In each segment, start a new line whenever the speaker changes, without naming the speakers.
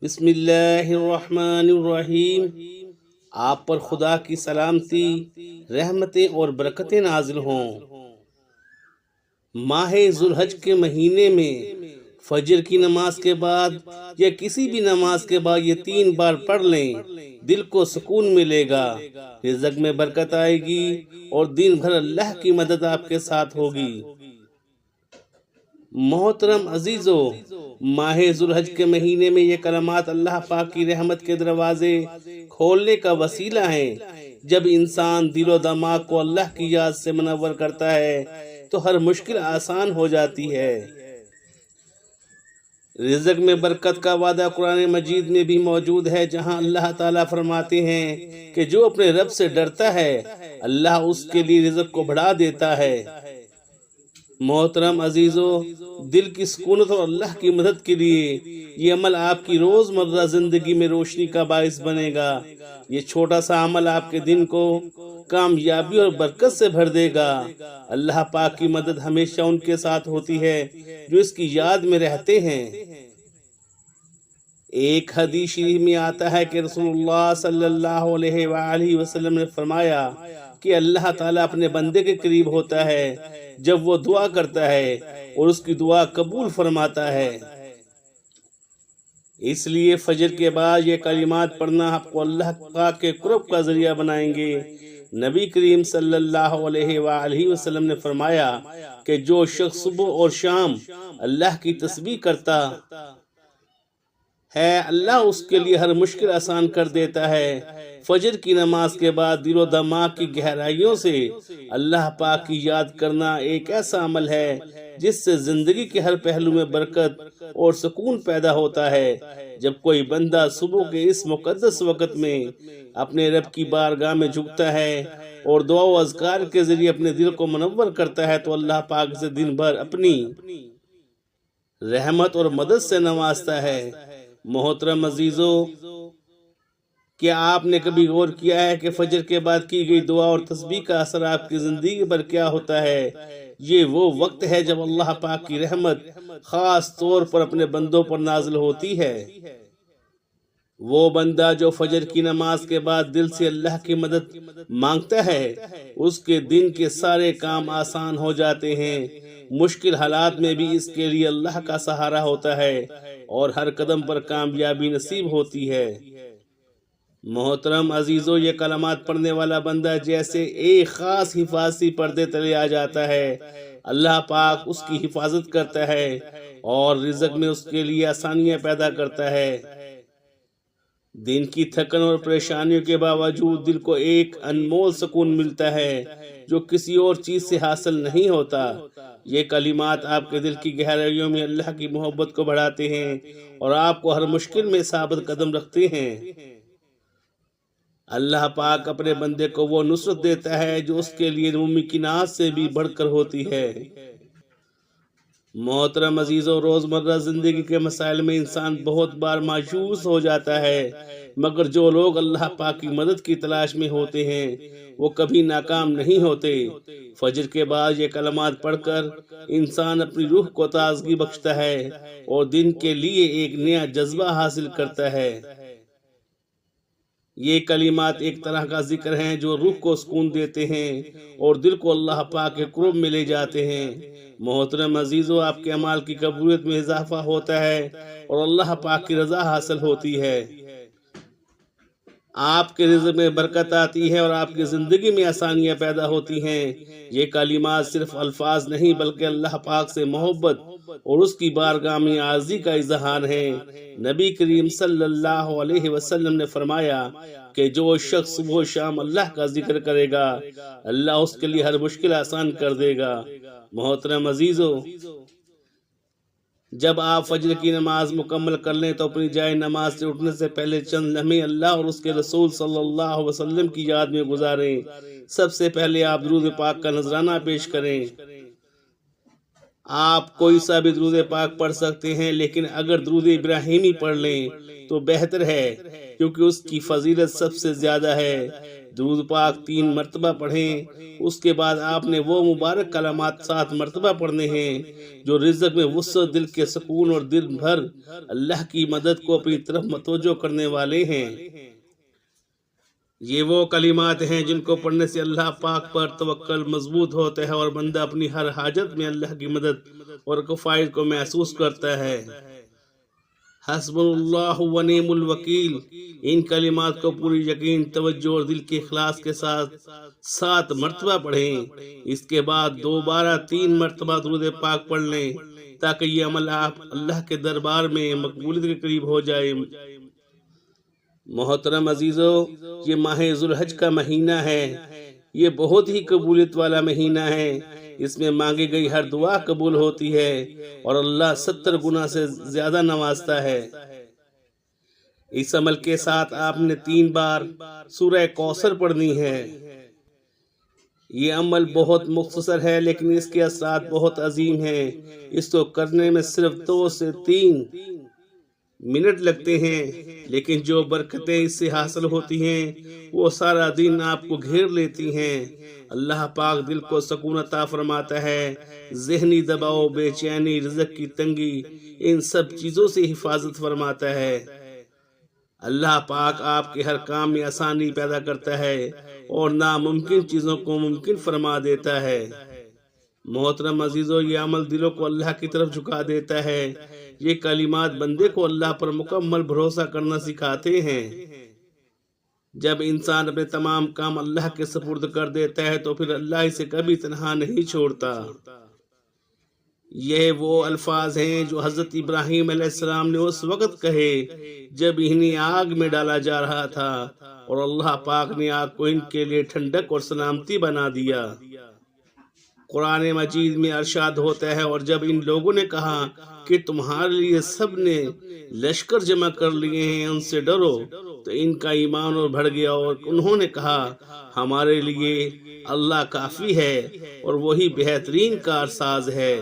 بسم اللہ الرحمن الرحیم۔ آپ پر خدا کی سلامتی، رحمتیں اور برکتیں نازل ہوں۔ ماہ ذوالحج کے مہینے میں فجر کی نماز کے بعد یا کسی بھی نماز کے بعد یہ 3 بار پڑھ لیں، دل کو سکون ملے گا، رزق میں برکت آئے گی اور دن بھر اللہ کی مدد آپ کے ساتھ ہوگی۔ محترم عزیزو، ماہ ذوالحج کے مہینے میں یہ کلمات اللہ پاک کی رحمت کے دروازے کھولنے کا وسیلہ ہیں۔ جب انسان دل و دماغ کو اللہ کی یاد سے منور کرتا ہے تو ہر مشکل آسان ہو جاتی ہے۔ رزق میں برکت کا وعدہ قرآن مجید میں بھی موجود ہے، جہاں اللہ تعالیٰ فرماتے ہیں کہ جو اپنے رب سے ڈرتا ہے اللہ اس کے لیے رزق کو بڑھا دیتا ہے۔ محترم عزیزو، دل کی سکونت اور اللہ کی مدد کے لیے یہ عمل آپ کی روزمرہ زندگی میں روشنی کا باعث بنے گا۔ یہ چھوٹا سا عمل آپ کے دن کو کامیابی اور برکت سے بھر دے گا۔ اللہ پاک کی مدد ہمیشہ ان کے ساتھ ہوتی ہے جو اس کی یاد میں رہتے ہیں۔ ایک حدیث شریف میں آتا ہے کہ رسول اللہ صلی اللہ علیہ وآلہ وسلم نے فرمایا کہ اللہ تعالیٰ اپنے بندے کے قریب ہوتا ہے جب وہ دعا کرتا ہے اور اس کی دعا قبول فرماتا ہے۔ اس لیے فجر کے بعد یہ کلمات پڑھنا آپ کو اللہ پاک کے قرب کا ذریعہ بنائیں گے۔ نبی کریم صلی اللہ علیہ وآلہ وسلم نے فرمایا کہ جو شخص صبح اور شام اللہ کی تسبیح کرتا ہے اللہ اس کے لیے ہر مشکل آسان کر دیتا ہے۔ فجر کی نماز کے بعد دل و دماغ کی گہرائیوں سے اللہ پاک کی یاد کرنا ایک ایسا عمل ہے جس سے زندگی کے ہر پہلو میں برکت اور سکون پیدا ہوتا ہے۔ جب کوئی بندہ صبح کے اس مقدس وقت میں اپنے رب کی بارگاہ میں جھکتا ہے اور دعا و اذکار کے ذریعے اپنے دل کو منور کرتا ہے تو اللہ پاک سے دن بھر اپنی رحمت اور مدد سے نوازتا ہے۔ محترم عزیزو، کیا آپ نے کبھی غور کیا ہے کہ فجر کے بعد کی گئی دعا اور تسبیح کا اثر آپ کی زندگی پر کیا ہوتا ہے؟ یہ وہ وقت ہے جب اللہ پاک کی رحمت خاص طور پر اپنے بندوں پر نازل ہوتی ہے۔ وہ بندہ جو فجر کی نماز کے بعد دل سے اللہ کی مدد مانگتا ہے اس کے دن کے سارے کام آسان ہو جاتے ہیں۔ مشکل حالات میں بھی اس کے لیے اللہ کا سہارا ہوتا ہے اور ہر قدم پر کامیابی نصیب ہوتی ہے۔ محترم عزیزو، یہ کلمات پڑھنے والا بندہ جیسے ایک خاص حفاظتی پردے تلے آ جاتا ہے۔ اللہ پاک اس کی حفاظت کرتا ہے اور رزق میں اس کے لیے آسانیاں پیدا کرتا ہے۔ دن کی تھکن اور پریشانیوں کے باوجود دل کو ایک انمول سکون ملتا ہے جو کسی اور چیز سے حاصل نہیں ہوتا۔ یہ کلمات آپ کے دل کی گہرائیوں میں اللہ کی محبت کو بڑھاتے ہیں اور آپ کو ہر مشکل میں ثابت قدم رکھتے ہیں۔ اللہ پاک اپنے بندے کو وہ نصرت دیتا ہے جو اس کے لیے ممکنات سے بھی بڑھ کر ہوتی ہے۔ محترم عزیزو، روزمرہ زندگی کے مسائل میں انسان بہت بار مایوس ہو جاتا ہے، مگر جو لوگ اللہ پاک کی مدد کی تلاش میں ہوتے ہیں وہ کبھی ناکام نہیں ہوتے۔ فجر کے بعد یہ کلمات پڑھ کر انسان اپنی روح کو تازگی بخشتا ہے اور دن کے لیے ایک نیا جذبہ حاصل کرتا ہے۔ یہ کلمات ایک طرح کا ذکر ہیں جو روح کو سکون دیتے ہیں اور دل کو اللہ پاک کے قرب میں لے جاتے ہیں۔ محترم عزیزو، آپ کے اعمال کی قبولیت میں اضافہ ہوتا ہے اور اللہ پاک کی رضا حاصل ہوتی ہے۔ آپ کے رزق میں برکت آتی ہے اور آپ کی زندگی میں آسانیاں پیدا ہوتی ہیں۔ یہ کلمات صرف الفاظ نہیں بلکہ اللہ پاک سے محبت اور اس کی بارگاہ میں عاجزی کا اظہار ہے۔ نبی کریم صلی اللہ علیہ وسلم نے فرمایا کہ جو شخص صبح و شام اللہ کا ذکر کرے گا اللہ اس کے لیے ہر مشکل آسان کر دے گا۔ محترم عزیزو، جب آپ فجر کی نماز مکمل کر لیں تو اپنی جائے نماز سے اٹھنے سے پہلے چند لمحے اللہ اور اس کے رسول صلی اللہ علیہ وسلم کی یاد میں گزاریں۔ سب سے پہلے آپ درود پاک کا نذرانہ پیش کریں۔ آپ کوئی سا بھی درود پاک پڑھ سکتے ہیں، لیکن اگر درود ابراہیمی پڑھ لیں تو بہتر ہے، کیونکہ اس کی فضیلت سب سے زیادہ ہے۔ درود پاک 3 مرتبہ پڑھیں، اس کے بعد آپ نے وہ مبارک کلمات 7 مرتبہ پڑھنے ہیں جو رزق میں وسعت، دل کے سکون اور دل بھر اللہ کی مدد کو اپنی طرف متوجہ کرنے والے ہیں۔ یہ وہ کلمات ہیں جن کو پڑھنے سے اللہ پاک پر توکل مضبوط ہوتا ہے اور بندہ اپنی ہر حاجت میں اللہ کی مدد اور کفایت کو محسوس کرتا ہے۔ حسبنا اللہ و نعم الوکیل، ان کلمات کو پوری یقین، توجہ اور دل کے اخلاص کے ساتھ 7 مرتبہ پڑھیں۔ اس کے بعد دوبارہ 3 مرتبہ درود پاک پڑھ لیں تاکہ یہ عمل آپ اللہ کے دربار میں مقبولیت کے قریب ہو جائے۔ محترم عزیزو، یہ ماہ ذوالحج کا مہینہ ہے، یہ بہت ہی قبولیت والا مہینہ ہے۔ اس میں مانگی گئی ہر دعا قبول ہوتی ہے اور اللہ 70 گنا سے زیادہ نوازتا ہے۔ اس عمل کے ساتھ آپ نے 3 بار سورہ کوثر پڑھنی ہے۔ یہ عمل بہت مختصر ہے لیکن اس کے اثرات بہت عظیم ہیں۔ اس کو کرنے میں صرف 2 سے 3 منٹ لگتے ہیں، لیکن جو برکتیں اس سے حاصل ہوتی ہیں وہ سارا دن آپ کو گھیر لیتی ہیں۔ اللہ پاک دل کو سکون عطا فرماتا ہے، ذہنی دباؤ، بے چینی، رزق کی تنگی، ان سب چیزوں سے حفاظت فرماتا ہے۔ اللہ پاک آپ کے ہر کام میں آسانی پیدا کرتا ہے اور ناممکن چیزوں کو ممکن فرما دیتا ہے۔ محترم عزیزو، یہ عمل دلوں کو اللہ کی طرف جھکا دیتا ہے۔ یہ کلمات بندے کو اللہ پر مکمل بھروسہ کرنا سکھاتے ہیں۔ جب انسان اپنے تمام کام اللہ کے سپرد کر دیتا ہے تو پھر اللہ اسے کبھی تنہا نہیں چھوڑتا۔ یہ وہ الفاظ ہیں جو حضرت ابراہیم علیہ السلام نے اس وقت کہے جب انہیں آگ میں ڈالا جا رہا تھا اور اللہ پاک نے آگ کو ان کے لیے ٹھنڈک اور سلامتی بنا دیا۔ قرآن مجید میں ارشاد ہوتا ہے، اور جب ان لوگوں نے کہا کہ تمہارے لیے سب نے لشکر جمع کر لیے ہیں، ان سے ڈرو، تو ان کا ایمان اور بڑھ گیا اور انہوں نے کہا ہمارے لیے اللہ کافی ہے اور وہی بہترین کارساز ہے۔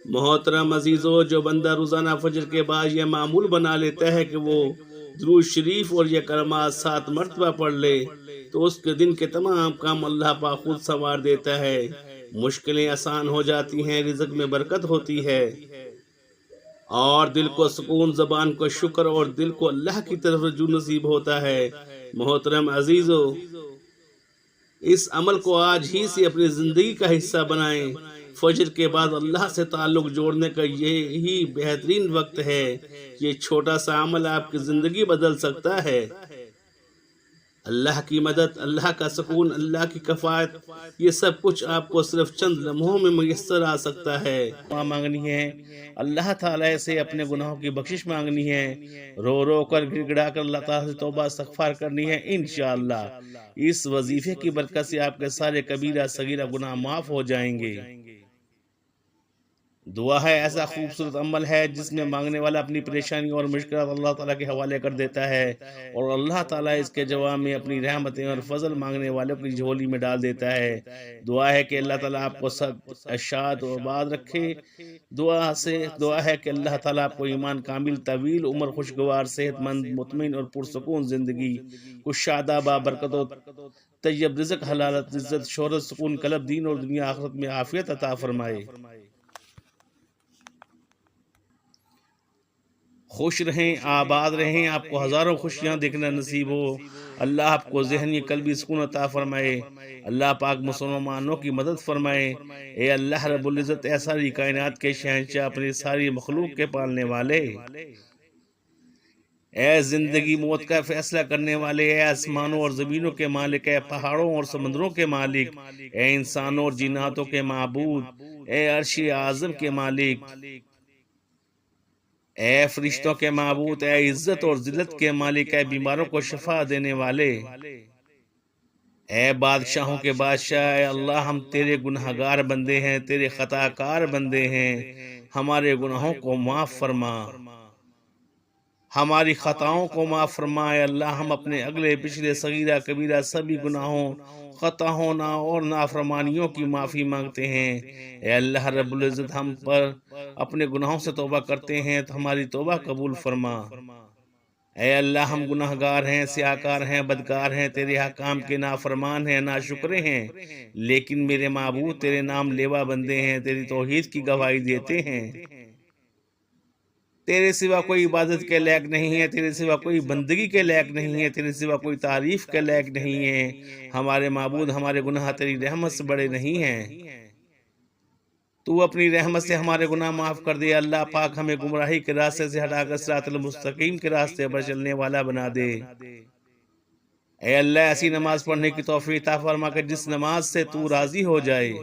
محترم عزیزو، جو بندہ روزانہ فجر کے بعد یہ معمول بنا لیتا ہے کہ وہ درود شریف اور یہ کلمات 7 مرتبہ پڑھ لے تو اس کے دن کے تمام کام اللہ پاک خود سنوار دیتا ہے، مشکلیں آسان ہو جاتی ہیں، رزق میں برکت ہوتی ہے اور دل کو سکون، زبان کو شکر اور دل کو اللہ کی طرف رجوع نصیب ہوتا ہے۔ محترم عزیزو، اس عمل کو آج ہی سے اپنی زندگی کا حصہ بنائیں۔ فجر کے بعد اللہ سے تعلق جوڑنے کا یہی بہترین وقت ہے۔ یہ چھوٹا سا عمل آپ کی زندگی بدل سکتا ہے۔ اللہ کی مدد، اللہ کا سکون، اللہ کی کفایت، یہ سب کچھ آپ کو صرف چند لمحوں میں میسر آ سکتا ہے۔ دعا مانگنی ہے، اللہ تعالیٰ سے اپنے گناہوں کی بخشش مانگنی ہے، رو رو کر گڑ گڑا کر اللہ تعالیٰ سے توبہ استغفار کرنی ہے۔ انشاءاللہ اس وظیفے کی برکت سے آپ کے سارے کبیرہ صغیرہ گناہ معاف ہو جائیں گے۔ دعا ہے ایسا خوبصورت عمل ہے جس میں مانگنے والا اپنی پریشانی اور مشکلات اللہ تعالیٰ کے حوالے کر دیتا ہے اور اللہ تعالیٰ اس کے جواب میں اپنی رحمتیں اور فضل مانگنے والے اپنی جھولی میں ڈال دیتا ہے۔ دعا ہے کہ اللہ تعالیٰ آپ کو سب اشاد و آباد رکھے۔ دعا ہے کہ اللہ تعالیٰ آپ کو ایمان کامل، طویل عمر، خوشگوار، صحت مند، مطمئن اور پرسکون زندگی، کشادہ بابرکت و طیب رزق، حلالت، عزت، شہرت، سکون قلب، دین اور دنیا آخرت میں عافیت عطا فرمائے۔ خوش رہیں، آباد رہیں، آپ کو ہزاروں خوشیاں دیکھنا نصیب ہو۔ اللہ آپ کو ذہنی قلبی سکون عطا فرمائے۔ اللہ پاک مسلمانوں کی مدد فرمائے۔ اے اللہ رب العزت، اے ساری کائنات کے شہنشاہ، اپنی ساری مخلوق کے پالنے والے، اے زندگی موت کا فیصلہ کرنے والے، اے آسمانوں اور زمینوں کے مالک، اے پہاڑوں اور سمندروں کے مالک، اے انسانوں اور جناتوں کے معبود، اے عرش اعظم کے مالک، اے فرشتوں کے معبود، اے عزت اور ذلت کے مالک، اے بیماروں کو شفا دینے والے، اے بادشاہوں کے بادشاہ، اے اللہ ہم تیرے گنہگار بندے ہیں، تیرے خطا کار بندے ہیں، ہمارے گناہوں کو معاف فرما۔ ہماری خطاؤں کو معاف فرمائے اللہ، ہم اپنے اگلے پچھلے صغیرہ کبیرہ سبھی گناہوں، خطاؤں اور نافرمانیوں کی معافی مانگتے ہیں۔ اے اللہ رب العزت، ہم پر اپنے گناہوں سے توبہ کرتے ہیں تو ہماری توبہ قبول فرما۔ اے اللہ، ہم گناہ گار ہیں، سیاہکار ہیں، بدکار ہیں، تیرے حکام کے نافرمان ہیں، ناشکرے ہیں، لیکن میرے معبود تیرے نام لیوا بندے ہیں، تیری توحید کی گواہی دیتے ہیں۔ تیرے سوا کوئی عبادت کے لائق نہیں ہے، تیرے سوا کوئی بندگی کے لائق نہیں ہے، تیرے سوا کوئی تعریف کے لائق نہیں ہے۔ ہمارے معبود، ہمارے گناہ تیری رحمت سے بڑے نہیں ہیں۔ تو اپنی رحمت سے ہمارے گناہ معاف کر دے۔ اللہ پاک ہمیں گمراہی کے راستے سے ہٹا کر صراط المستقیم کے راستے پر چلنے والا بنا دے۔ اے اللہ، ایسی نماز پڑھنے کی توفیق عطا فرما کہ جس نماز سے تو راضی ہو جائے۔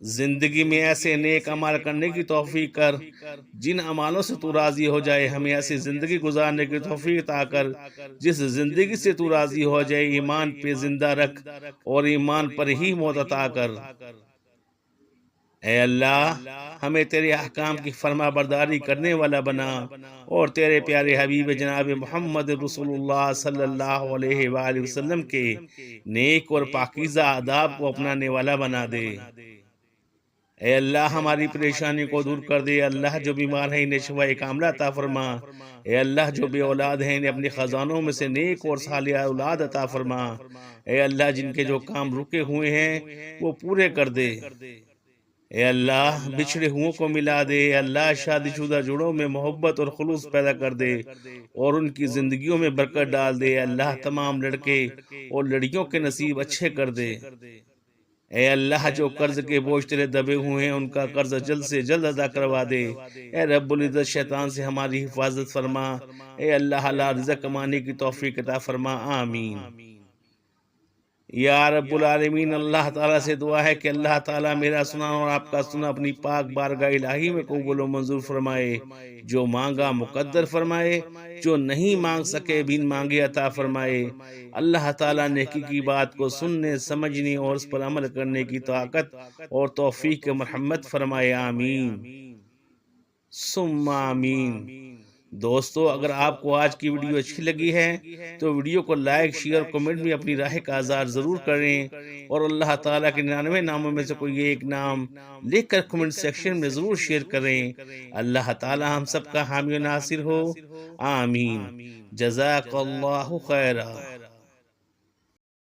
زندگی میں ایسے نیک عمال کرنے کی توفیق کر جن عمالوں سے تو راضی ہو جائے۔ ہمیں ایسی زندگی گزارنے کی توفیق عطا کر جس زندگی سے تو راضی ہو جائے۔ ایمان پہ زندہ رکھ اور ایمان پر ہی موت عطا کر۔ اے اللہ، ہمیں تیرے احکام کی فرما برداری کرنے والا بنا اور تیرے پیارے حبیب جناب محمد رسول اللہ صلی اللہ علیہ وآلہ وسلم کے نیک اور پاکیزہ آداب کو اپنانے والا بنا دے۔ اے اللہ، ہماری پریشانی کو دور کر دے۔ اللہ، جو بیمار ہیں انہیں شفاء کاملہ عطا فرما۔ اے اللہ، جو بے اولاد ہیں انہیں اپنے خزانوں میں سے نیک اور صالح اولاد عطا فرما۔ اے اللہ، جن کے جو کام رکے ہوئے ہیں وہ پورے کر دے۔ اے اللہ، بچھڑے ہوں کو ملا دے۔ اے اللہ، شادی شدہ جوڑوں میں محبت اور خلوص پیدا کر دے اور ان کی زندگیوں میں برکت ڈال دے۔ اے اللہ، تمام لڑکے اور لڑکیوں کے نصیب اچھے کر دے۔ اے اللہ، جو قرض کے بوجھ تیرے دبے ہوئے ہیں ان کا قرض جلد سے جلد ادا کروا دے۔ اے رب العزت، شیطان سے ہماری حفاظت فرما۔ اے اللہ، حلال رزق کمانے کی توفیق عطا فرما۔ آمین۔ یا رب العالمین، اللہ تعالیٰ سے دعا ہے کہ اللہ تعالیٰ میرا سنا اور آپ کا سنا اپنی پاک بارگاہ الہی میں قبول و منظور فرمائے۔ جو مانگا مقدر فرمائے، جو نہیں مانگ سکے بن مانگے عطا فرمائے۔ اللہ تعالیٰ نیکی کی بات کو سننے، سمجھنے اور اس پر عمل کرنے کی طاقت اور توفیق مرحمت فرمائے۔ آمین ثم آمین۔ دوستو، اگر آپ کو آج کی ویڈیو اچھی لگی ہے تو ویڈیو کو لائک، شیئر، کمنٹ میں اپنی رائے کا اظہار ضرور کریں اور اللہ تعالیٰ کے 99 ناموں میں سے کوئی ایک نام لکھ کر کمنٹ سیکشن میں ضرور شیئر کریں۔ اللہ تعالیٰ ہم سب کا حامی و ناصر ہو۔ آمین۔ جزاک اللہ خیرہ۔